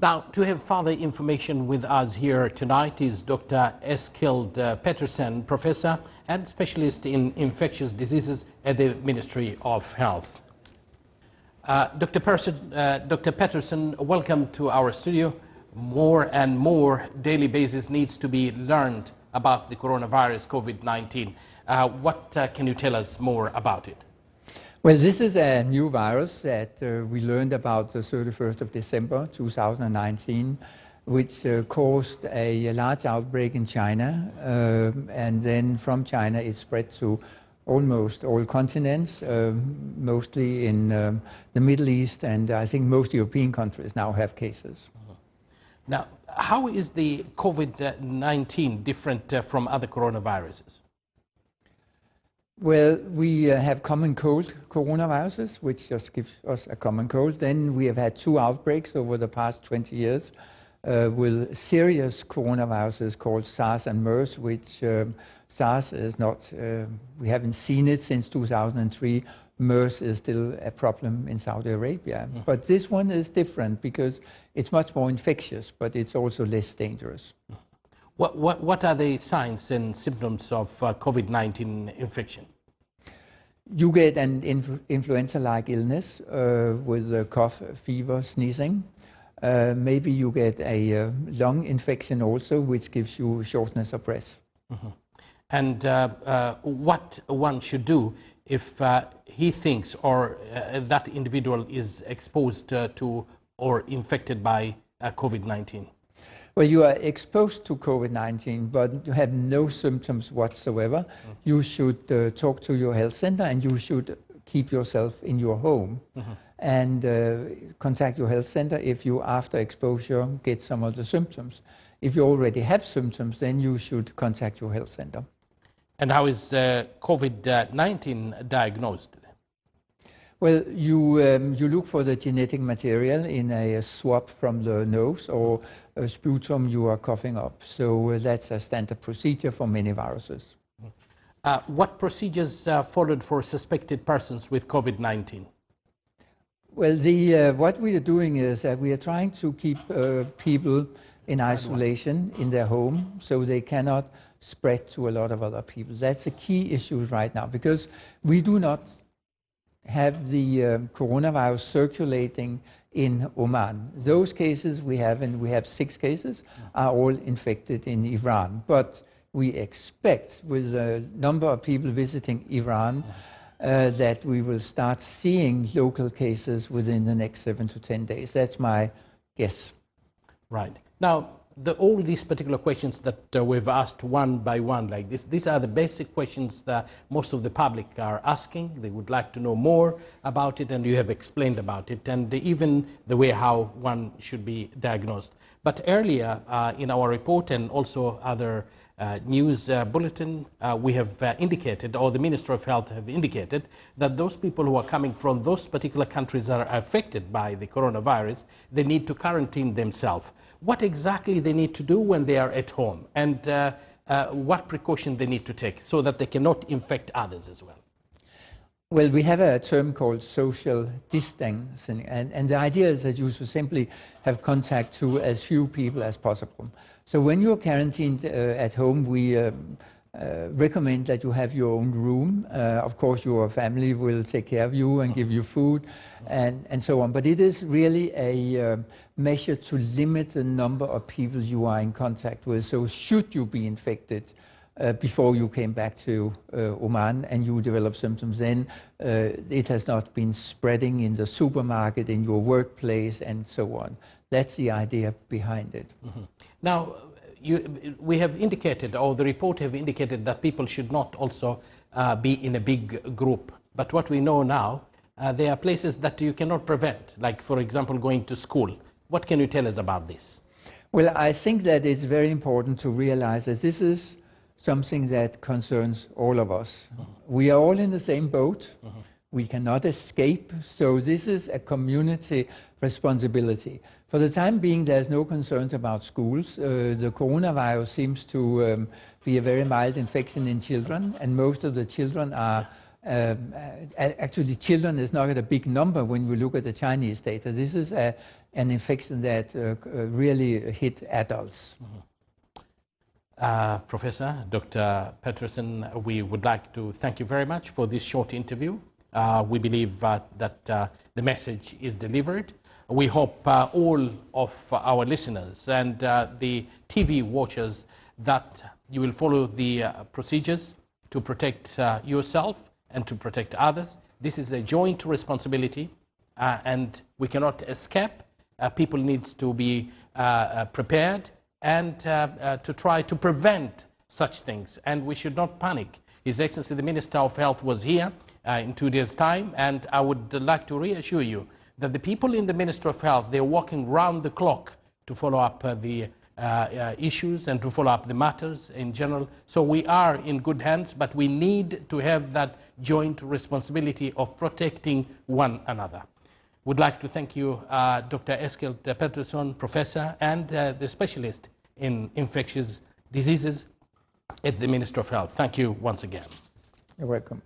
Now, to have further information with us here tonight is Dr. Eskild Petersen, professor and specialist in infectious diseases at the Ministry of Health. Dr. Petersen, welcome to our studio. More and more daily basis needs to be learned about the coronavirus COVID-19. What can you tell us more about it? Well, this is a new virus that we learned about the 31st of December 2019, which caused a large outbreak in China, and then from China it spread to almost all continents, mostly in the Middle East, and I think most European countries now have cases. Now, how is the COVID-19 different from other coronaviruses? Well, we have common cold coronaviruses, which just gives us a common cold. Then we have had 2 outbreaks over the past 20 years with serious coronaviruses called SARS and MERS, which SARS is not, we haven't seen it since 2003. MERS is still a problem in Saudi Arabia. But this one is different because it's much more infectious, but it's also less dangerous. What are the signs and symptoms of COVID-19 infection? You get an influenza-like illness with cough, fever, sneezing. Maybe you get a lung infection also, which gives you shortness of breath. And what one should do if he thinks or that individual is exposed to or infected by COVID-19? Well, you are exposed to COVID-19, but you have no symptoms whatsoever. You should talk to your health center, and you should keep yourself in your home and contact your health center if you, after exposure, get some of the symptoms. If you already have symptoms, then you should contact your health center. And how is COVID-19 diagnosed? Well, you look for the genetic material in a swab from the nose or a sputum you are coughing up. So that's a standard procedure for many viruses. What procedures followed for suspected persons with COVID-19? Well, what we are doing is that we are trying to keep people in isolation in their home so they cannot spread to a lot of other people. That's the key issue right now, because we do not have the coronavirus circulating in Oman. Those cases we have, and we have 6 cases, are all infected in Iran. But we expect, with the number of people visiting Iran, that we will start seeing local cases within the next 7 to 10 days. That's my guess. Right. Now, all these particular questions that we've asked one by one like this, these are the basic questions that most of the public are asking. They would like to know more about it, and you have explained about it, and even the way how one should be diagnosed. But earlier in our report and also other news bulletin, we have indicated, or the Ministry of Health have indicated, that those people who are coming from those particular countries that are affected by the coronavirus, they need to quarantine themselves. What exactly they need to do when they are at home, and what precaution they need to take so that they cannot infect others as well? Well, we have a term called social distancing, and the idea is that you should simply have contact to as few people as possible. So when you're quarantined at home, we recommend that you have your own room. Of course, your family will take care of you and give you food and so on. But it is really a measure to limit the number of people you are in contact with. So should you be infected before you came back to Oman and you develop symptoms, then it has not been spreading in the supermarket, in your workplace, and so on. That's the idea behind it. Now, we have indicated, or the report have indicated, that people should not also be in a big group. But what we know now, there are places that you cannot prevent, like, for example, going to school. What can you tell us about this? Well, I think that it's very important to realize that this is something that concerns all of us. We are all in the same boat. We cannot escape. So this is a community responsibility. For the time being, there's no concerns about schools. The coronavirus seems to be a very mild infection in children, and most of the children are actually, children is not a big number when we look at the Chinese data. This is a an infection that really hit adults. Professor Dr. Peterson, we would like to thank you very much for this short interview. We believe that the message is delivered. We hope all of our listeners and the TV watchers that you will follow the procedures to protect yourself and to protect others. This is a joint responsibility and we cannot escape. People need to be prepared and to try to prevent such things. And we should not panic. His Excellency the Minister of Health was here in 2 days' time, and I would like to reassure you that the people in the Ministry of Health, they're working round the clock to follow up the issues and to follow up the matters in general. So we are in good hands, but we need to have that joint responsibility of protecting one another. Would like to thank you, Dr. Eskild Peterson, Professor, and the specialist in infectious diseases at the Ministry of Health. Thank you once again. You're welcome.